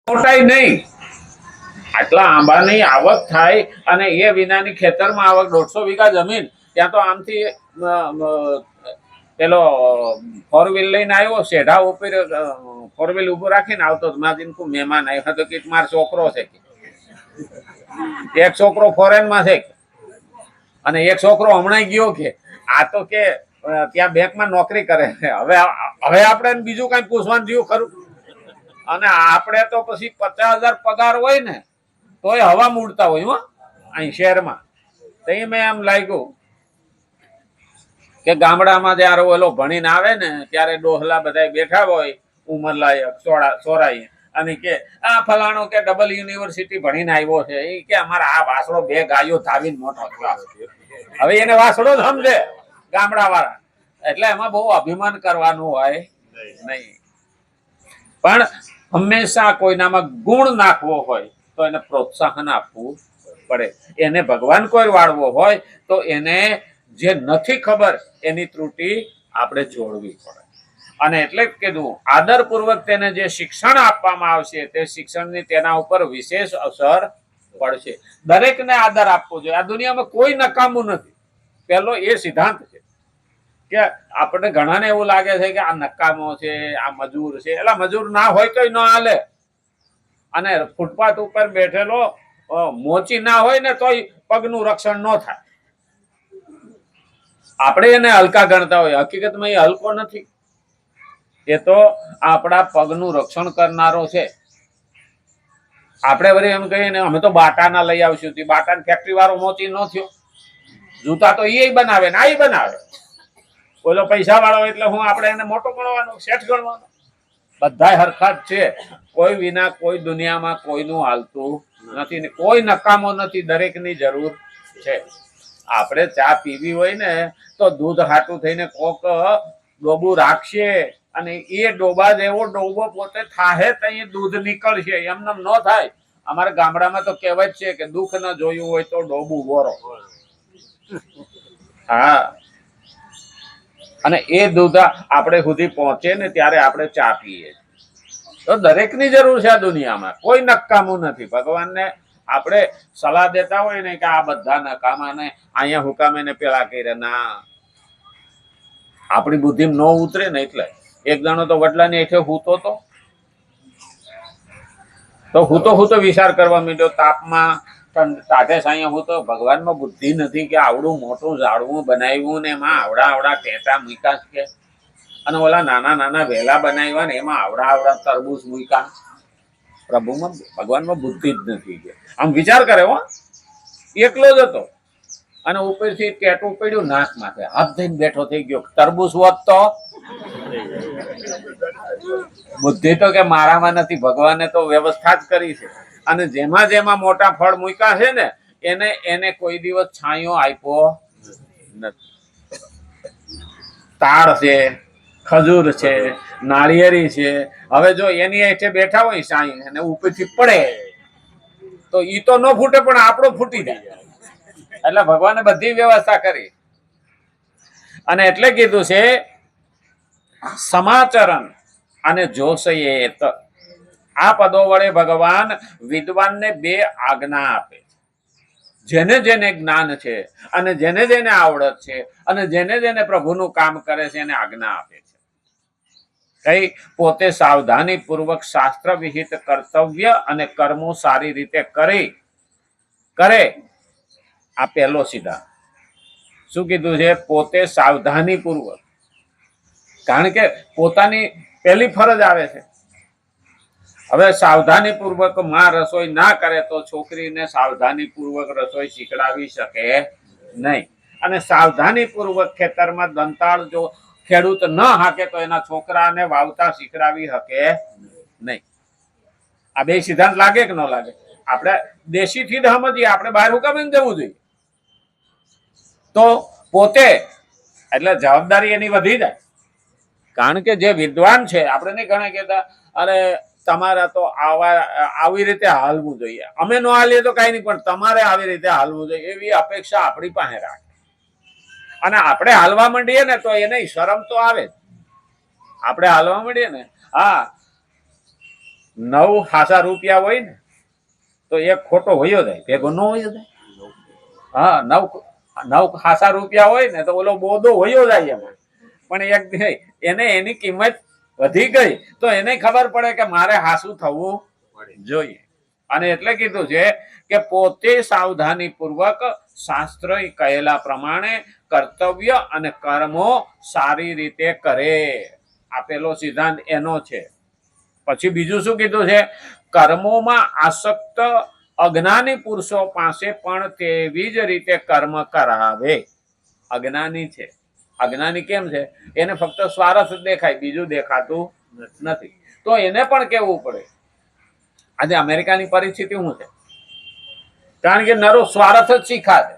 મોટાઈ નહીં, આટલા આંબાની આવક થાય અને એ વિનાની ખેતરમાં આવક 150 વીઘા જમીન, ત્યાં તો આમથી પેલો 4 વ્હીલ લઈને આવ્યો, શેઢા ઉપર 4 વ્હીલ ઉભો રાખીને આવતો, મારા મહેમાન આવ્યો તો કે મારો છોકરો છે, એક છોકરો ફોરેનમાં છે અને એક છોકરો હમણાં ગયો કે આ તો કે ત્યાં બેંકમાં નોકરી કરે છે. હવે આપણે બીજું કઈ પૂછવાનું થયું ખરું? અને આપણે તો પછી 50,000 પગાર હોય ને તોય હવા મૂડતા હોય અહીં શહેરમાં. તો મેં એમ લાગ્યું કે ગામડામાં જયારે ઓલો ભણીને આવે ને ત્યારે ડોહલા બધા બેઠા હોય ઉંમર લાયક ચોરાઈ અને કે આ ફલાણો કે ડબલ યુનિવર્સિટી ભણીને આવ્યો છે, એ કે અમારા આ વાસડો 2 ગાયો ધાવીને મોટો ક્લાસ. હવે એને વાસડો જ સમજે ગામડા વાળા, એટલે એમાં બહુ અભિમાન કરવાનું હોય નહીં. પણ હંમેશા કોઈનામાં ગુણ નાખવો હોય તો એને પ્રોત્સાહન આપવું પડે. એને ભગવાન કોઈ વાળવો હોય તો એને જે નથી ખબર એની ત્રુટિ આપણે જોડવી પડે. અને એટલે જ કીધું આદરપૂર્વક તેને જે શિક્ષણ આપવામાં આવશે તે શિક્ષણની તેના ઉપર વિશેષ અસર પડશે. દરેકને આદર આપવો જોઈએ. આ દુનિયામાં કોઈ નકામું નથી. પહેલો એ સિદ્ધાંત છે કે આપણે ઘણાને એવું લાગે છે કે આ નકામો છે, આ મજૂર છે. એટલે મજૂર ના હોય તો ન હાલે. અને ફૂટપાથ ઉપર બેઠેલો મોચી ના હોય ને તોય પગનું રક્ષણ ન થાય. આપણે એને હલકા ગણતા હોય, હકીકતમાં એ હલકો નથી. એ તો આપણા પગનું રક્ષણ કરનારો છે. આપણે વળી એમ કહીએ ને અમે તો બાટાના લઈ આવશું, બાટાની ફેક્ટરી વાળો મોચી ન થયો. જૂતા તો એ બનાવે ને આ બનાવે. ઓલો પૈસા વાળો એટલે હું આપણે એને મોટો ગણવાનો, શેઠ ગણવાનો? બધા હરખા જ છે. કોઈ વિના કોઈ દુનિયામાં કોઈનું હાલતું નથી ને કોઈ નકામો નથી. દરેકની જરૂર છે. આપણે ચા પીવી હોય ને તો દૂધ હાટું થઈને કોક ડોબું રાખશે અને એ ડોબા જેવો ડોબો પોતે થાહે તઈ દૂધ નીકળશે. એમને ન થાય. અમારા ગામડામાં તો કહેવત છે કે દુઃખ ન જોયું હોય તો ડોબું બોરો. હા, અને એ દૂધ આપણે સુધી પહોંચે ને ત્યારે આપણે ચા પીએ. તો દરેકની જરૂર છે આ દુનિયામાં. કોઈ નકામું નથી. ભગવાનને આપણે સલાહ દેતા હોય ને કે આ બધા નકામા ને અહીંયા હુકામે ને પેલા કર્યા, ના, આપણી બુદ્ધિ ન ઉતરે ને એટલે. એક જણો તો વડલાની હેઠે હૂતો વિચાર કરવા માંડ્યો. તાપમાં ટાઢે સાયા હું તો ભગવાનમાં બુદ્ધિ નથી કે આવડું મોટું ઝાડવું બનાવ્યું ને એમાં આવડા ટેટા મૂક્યા છે, અને ઓલા નાના વેલા બનાવ્યા ને એમાં આવડા તરબૂચ મૂક્યા. પ્રભુમાં ભગવાનમાં બુદ્ધિ જ નથી. આમ વિચાર કરે એકલો જ હતો અને ઉપરથી ટેટું પડ્યું નાક માથે, હાથ થઈને બેઠો થઈ ગયો. તરબૂચ હોત તો બુદ્ધિ તો કે મારામાં નથી, ભગવાને તો વ્યવસ્થા જ કરી છે. અને જેમાં મોટા ફળ મૂક્યા છે ને એને કોઈ દિવસ છાંયો આપ્યો નથી. તાળ છે, ખજૂર છે, નાળિયેરી છે. હવે જો એની હેઠે બેઠા હોય સાંઈ અને ઉપરથી પડે તો ઈ તો ન ફૂટે પણ આપણો ફૂટી જાય. એટલે ભગવાને બધી વ્યવસ્થા કરી. અને એટલે કીધું છે સમાચરણ અને જોશયેત. આ પદો વડે ભગવાન વિદ્વાનને 2 આજ્ઞા આપે. જેને જેને જ્ઞાન છે અને જેને જેને આવડત છે અને જેને પ્રભુનું કામ કરે છે એને આજ્ઞા આપે છે. કઈ પોતે સાવધાની પૂર્વક શાસ્ત્ર વિહિત કર્તવ્ય અને કર્મો સારી રીતે કરે. આ પહેલો સિદ્ધાંત. શું કીધું છે? પોતે સાવધાની પૂર્વક. કારણ કે પોતાની પહેલી ફરજ આવે છે. હવે સાવધાની પૂર્વક માં રસોઈ ના કરે તો છોકરીને સાવધાની પૂર્વક રસોઈ શીખડાવી શકે નહીં. અને સાવધાની પૂર્વક ખેતરમાં દંતાળ જો ખેડૂત ન હાકે તો એના છોકરાને વાવતા શીખડાવી શકે નહીં. આ 2 સિદ્ધાંત લાગે કે ન લાગે? આપણે દેશીથી જ સમજીએ, આપણે બહાર હુકામે જવું જોઈએ. તો પોતે એટલે જવાબદારી એની વધી જાય. કારણ કે જે વિદ્વાન છે આપણે નહીં ઘણા કહેતા અરે તમારા તો આવી રીતે હાલવું જોઈએ, અમે ન હાલીએ તો કઈ નહીં પણ તમારે આવી રીતે હાલવું જોઈએ એવી અપેક્ષા આપણી પાસે રાખે. અને આપણે હાલવા માંડીએ ને તો એને શરમ તો આવે જ. આપણે હાલવા માંડીએ ને, હા 9 હાસા રૂપિયા હોય ને તો એક ખોટો વયો જાય, ભેગો ન વયો જાય. હા, 9 હાસા રૂપિયા હોય ને તો ઓલો બોધો વયો જાય એમાં. પણ એક એને એની કિંમત વધી ગઈ તો એને ખબર પડે કે મારે હાસું થવું જોઈએ. અને એટલે કીધું છે કે પોતે સાવધાની પૂર્વક શાસ્ત્ર કહેલા પ્રમાણે કર્તવ્ય અને કર્મો સારી રીતે કરે. આપેલો સિદ્ધાંત એનો છે. પછી બીજું શું કીધું છે? કર્મોમાં આસક્ત અજ્ઞાની પુરુષો પાસે પણ તેવી જ રીતે કર્મ કરાવે. અજ્ઞાની છે, અજ્ઞાની કેમ છે? એને ફક્ત સ્વાર્થ દેખાય, બીજું દેખાતું નથી. તો એને પણ કેવું પડે. આજે અમેરિકાની પરિસ્થિતિ શું છે? કારણ કે નરો સ્વાર્થ જ શીખાશે.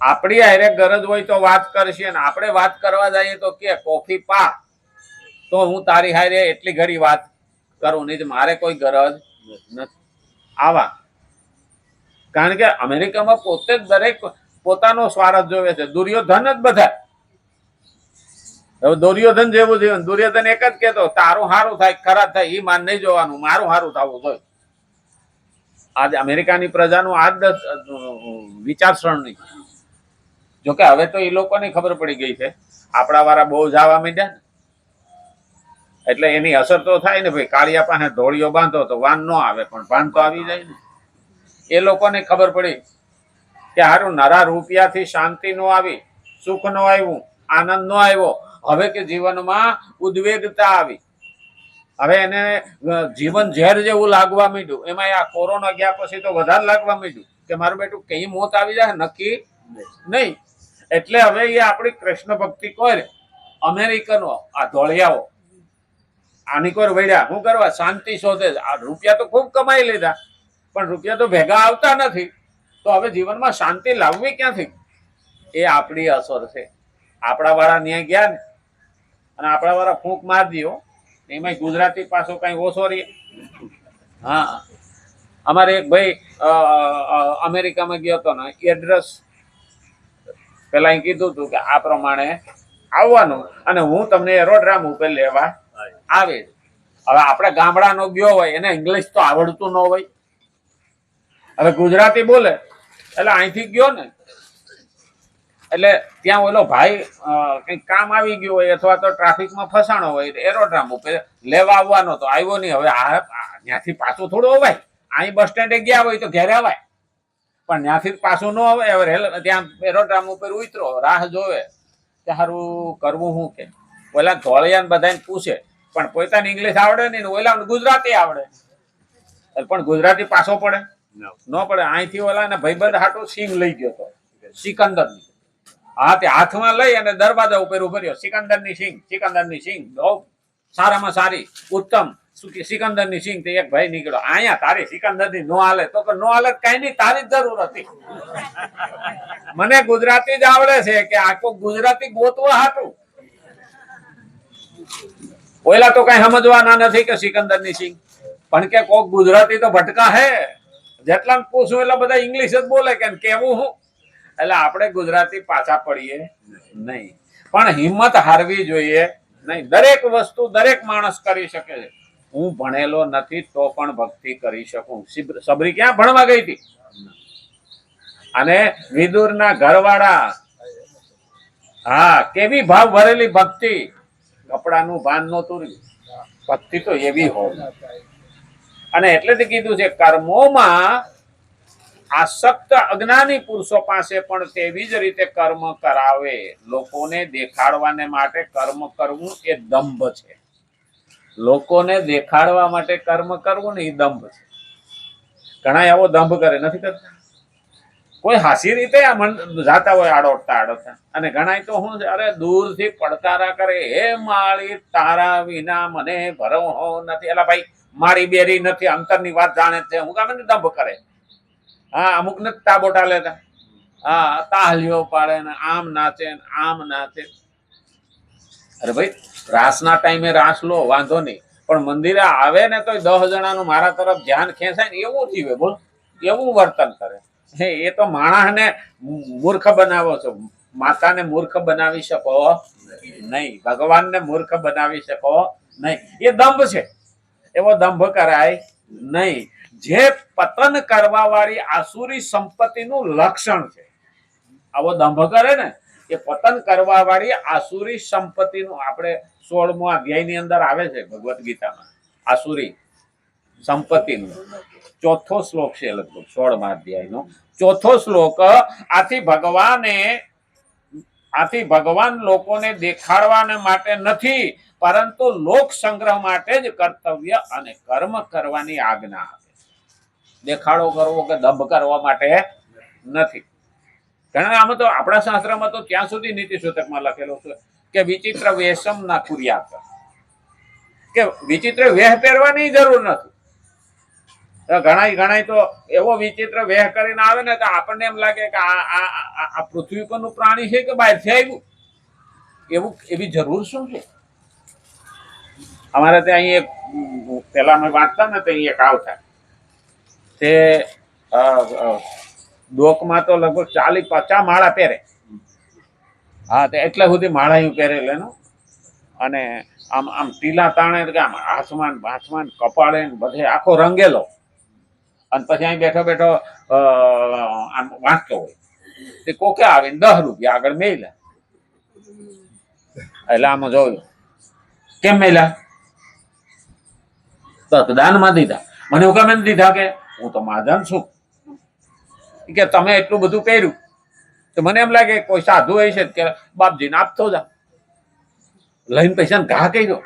આપણી હારે ગરજ હોય તો વાત કરશે, ને આપણે વાત કરવા જઈએ તો કે કોફી પા, તો હું તારી હારે એટલી ઘડી વાત કરું, નહીં મારે કોઈ ગરજ નથી. આવા કારણ કે અમેરિકામાં પોતે જ દરેક પોતાનો સ્વાર્થ જોવે છે. દુર્યોધન જ બધા. હવે દુર્યોધન જેવું જીવન. દુર્યોધન એક જ કહેતો, તારું સારું થાય ખરાબ થાય એ માન નહીં જોવાનું, મારું સારું થવું જોઈએ. આજે અમેરિકાની પ્રજાનું આ જ વિચારસરણી. જોકે હવે તો એ લોકોને ખબર પડી ગઈ છે, આપણા વાળા બહુ જવા માંડ્યા ને એટલે એની અસર તો થાય ને. ભાઈ કાળિયા પાસે ધોળીઓ બાંધો તો વાન ન આવે, પણ ભાન તો આવી જાય ને. એ લોકોને ખબર પડી કે હારું નરા રૂપિયાથી શાંતિ નો આવી, સુખ નો આવ્યું, આનંદ નો આવ્યો. હવે કે જીવનમાં ઉદ્વેગતા આવી. હવે એને જીવન ઝેર જેવું લાગવા માંડ્યું. એમાં આ કોરોના ગયા પછી તો વધારે લાગવા માંડ્યું કે મારું બેટું કઈ મોત આવી જાય નક્કી નહીં. એટલે હવે એ આપણી કૃષ્ણ ભક્તિ કોઈ અમેરિકનો આ ધોળિયાઓ આની કોઈ વળ્યા શું કરવા? શાંતિ શોધે. આ રૂપિયા તો ખૂબ કમાઈ લીધા, પણ રૂપિયા તો ભેગા આવતા નથી. તો હવે જીવનમાં શાંતિ લાવવી ક્યાંથી? એ આપણી અસર છે. આપણા વાળા ન્યાય ગયા ને અને આપણા વાળા ફૂંક માર દીધો, એમાં ગુજરાતી પાછો કઈ ઓછો રહે. હા, અમારે એક ભાઈ અમેરિકામાં ગયો હતો ને, એડ્રેસ પેલા અહીં કીધું હતું કે આ પ્રમાણે આવવાનું અને હું તમને એરોડ્રામ ઉપર લેવા આવે. હવે આપણે ગામડાનો ગયો હોય એને ઇંગ્લિશ તો આવડતું ન હોય. હવે ગુજરાતી બોલે એટલે અહીંથી ગયો ને એટલે ત્યાં ઓલો ભાઈ કઈક કામ આવી ગયું હોય અથવા તો ટ્રાફિકમાં ફસાણો હોય, એરોડ્રામ ઉપર લેવા આવવાનો તો આવ્યો નહીં. હવે ત્યાંથી પાછું થોડું અવાય. અહીં બસ સ્ટેન્ડે ગયા હોય તો ઘેરે અવાય, પણ ત્યાંથી પાછું ન અવાય. હવે ત્યાં એરોડ્રામ ઉપર ઉતરો, રાહ જોવે કે સારું કરવું શું કે. ઓલા ધોળિયાને બધાને પૂછે, પણ પોતાને ઇંગ્લિશ આવડે નહીં, ઓલા ગુજરાતી આવડે, પણ ગુજરાતી પાછો પડે ન પડે. અહીંથી ઓલા ને ભાઈબંધ હાટું સિંગ લઈ ગયો હતો, સિકંદર. હા, તે હાથમાં લઈ અને દરવાજા ઉપર ઉભો રહ્યો. સિકંદરની સિંગ, સિકંદરની સિંગ બહુ સારામાં સારી ઉત્તમ સિકંદરની સિંગ. તે એક ભાઈ નીકળ્યો, અહીંયા તારી સિકંદરની નો હાલે. તો નો હાલે કઈ નહીં, તારી જ જરૂર હતી. મને ગુજરાતી જ આવડે છે કે આખો ગુજરાતી ગોતવા હાટું. ઓલા તો કઈ સમજવાના નથી કે સિકંદરની સિંગ, પણ કે કોક ગુજરાતી તો ભટકા હે. જેટલા પૂછું એટલે બધા ઇંગ્લિશ જ બોલે કે કેવું હું. એટલે આપણે ગુજરાતી પાછા પડીએ નહીં, પણ હિંમત હારવી જોઈએ નહીં. દરેક વસ્તુ દરેક માણસ કરી શકે છે. હું ભણેલો નથી તો પણ ભક્તિ કરી શકું. સબરી ક્યાં ભણવા ગઈ હતી? અને વિદુરના ઘરવાળા, હા, કેવી ભાવ ભરેલી ભક્તિ. કપડાનું ભાન નહોતું રહ્યું. ભક્તિ તો એવી હોય. અને એટલે જ કીધું છે કર્મોમાં આસક્ત અજ્ઞાની પુરુષો પાસે પણ તેવી જ રીતે કર્મ કરાવે. લોકોને દેખાડવાને માટે કર્મ કરવું એ દંભ છે. લોકોને દેખાડવા માટે કર્મ કરવું ને એ દંભ છે. ઘણા એવો દંભ કરે, નથી કરતા. કોઈ હાસી રીતે જાતા હોય આડોટતા આડોટતા, અને ઘણા તો શું છે, અરે દૂરથી પડતારા કરે, હે માળી તારા વિના મને ભરવો નથી. એલા ભાઈ, મારી બેરી નથી, અંતરની વાત જાણે છે. હું કામ દંભ કરે. હા, અમુક ને તાબોટા લેતા, હા, તાહલીઓ પાડે ને આમ નાચે ને આમ નાચે. અરે ભાઈ, રાસના ટાઈમે રાસ લો, વાંધો નહીં, પણ મંદિરે આવે ને તો 10 જણાનું મારા તરફ ધ્યાન ખેંચાય ને એવું જીવે. બોલ, એવું વર્તન કરે. એ તો માણસને મૂર્ખ બનાવો છો. માતાને મૂર્ખ બનાવી શકો નહીં, ભગવાનને મૂર્ખ બનાવી શકો નહીં. એ દંભ છે. એવો દંભ કરાય નહીં. જે પતન કરવા વાળી આસુરી સંપત્તિનું લક્ષણ છે, આવો દંભ કરે ને એ પતન કરવા વાળી આસુરી સંપત્તિનું, આપણે 16મો અધ્યાયની અંદર આવે છે ભગવદ્ ગીતામાં, આસુરી સંપત્તિનું 4થો શ્લોક છે, લગભગ 16મા અધ્યાયનો 4થો શ્લોક. આથી ભગવાન લોકોને દેખાડવાને માટે નથી, પરંતુ લોક સંગ્રહ માટે જ કર્તવ્ય અને કર્મ કરવાની આજ્ઞા આપે. દેખાડો કરવો કે દંભ કરવા માટે નથી. ઘણા આમાં તો આપણા શાસ્ત્રમાં તો ત્યાં સુધી નીતિ સૂતકમાં લખેલું છે કે વિચિત્ર વેશમ ના કુર્યાત, કે વિચિત્ર વેહ પહેરવાની જરૂર નથી. ઘણા તો એવો વિચિત્ર વેહ કરીને આવે ને તો આપણને એમ લાગે કે આ પૃથ્વી પરનું પ્રાણી છે કે બહારથી આવ્યું, એવી જરૂર શું છે? અમારે ત્યાં અહીં એક પેલા અમે વાંચતા ને તો અહીં એક આવતા, તે ડોકમાં તો લગભગ 40-50 માળા પહેરે. હા, તો એટલા સુધી માળા પહેરેલા, અને આમ આમ ટીલા તાણે આમ આસમાન કપાળે બધે આખો રંગેલો, અને પછી અહીં બેઠો બેઠો આમ વાંચતો હોય. તે કોકે આવીને 10 રૂપિયા આગળ મેલ્યા. એટલે આમાં જોયું કેમ મેલ્યા, તો દાનમાં દીધા. મને એવું કેમ દીધા કે હું તો મહાજન છું, કે તમે એટલું બધું કર્યું. તો મને એમ લાગે કોઈ સાધુ હોય છે કે બાપજીને આપતો જા, લઈને પૈસા ઘા કર્યો.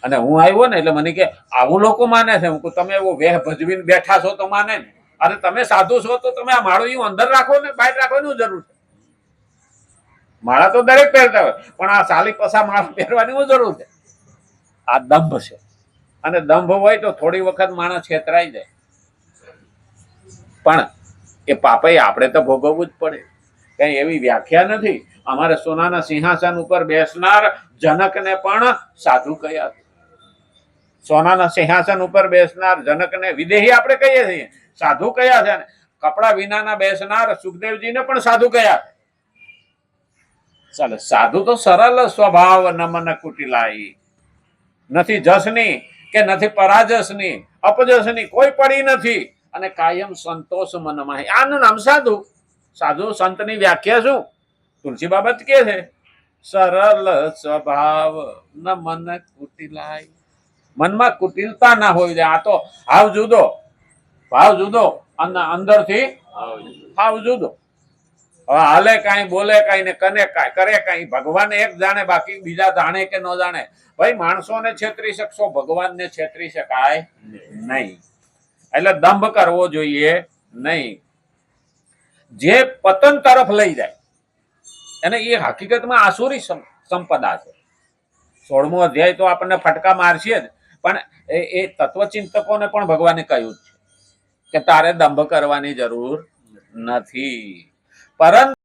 અને હું આવ્યો ને એટલે મને કે આવું લોકો માને છે. હું તમે એવો વેહ ભજવીને બેઠા છો તો માને ને. અરે તમે સાધુ છો તો તમે આ માળું એવું અંદર રાખો ને, બહાર રાખવાની જરૂર છે? માળા તો દરેક પહેરતા હોય, પણ આ 40-50 માળા પહેરવાની શું જરૂર છે? આ દંભ છે. અને દંભ હોય તો થોડી વખત માણસ છેતરાઈ જાય, પણ એ પાપે આપણે તો ભોગવવું જ પડે. કઈ એવી વ્યાખ્યા નથી. અમારે સોનાના સિંહાસન ઉપર બેસનાર જનકને પણ સાધુ કહ્યા. સોનાના સિંહાસન ઉપર બેસનાર જનકને વિદેહી આપણે કહીએ છીએ, સાધુ કયા છે. કપડા વિનાના બેસનાર સુખદેવજીને પણ સાધુ કયા. ચાલે, સાધુ તો સરળ સ્વભાવ નમન કુટિલાઈ, નથી જસની કે નથી પરાજસની, અપજસની કોઈ પડી નથી, અને કાયમ સંતોષ મનમાં. આનું નામ સાધુ. સાધુ સંતની વ્યાખ્યા શું? તુલસી બાબત કે છે સરળ સ્વભાવ નમન કુટિલાઈ, મનમાં કુટિલતા ના હોય જાય. આ તો હાવ જુદો, ભાવ જુદો, અને અંદરથી હાવ જુદો. હવે હાલે કાંઈ, બોલે કાંઈ ને કને કાંઈ, કરે કાંઈ, ભગવાન એક જાણે, બાકી બીજા જાણે કે ન જાણે. ભાઈ, માણસોને છેતરી શકશો, ભગવાનને છેતરી શકાય નહીં. એટલે દંભ કરવો જોઈએ નહીં. જે પતન તરફ લઈ જાય અને એ હકીકતમાં આસુરી સંપદા છે. 16મો અધ્યાય તો આપણને ફટકા મારશે જ, પણ એ તત્વચિંતકોને પણ ભગવાને કહ્યું છે કે તારે દંભ કરવાની જરૂર નથી. પરંતુ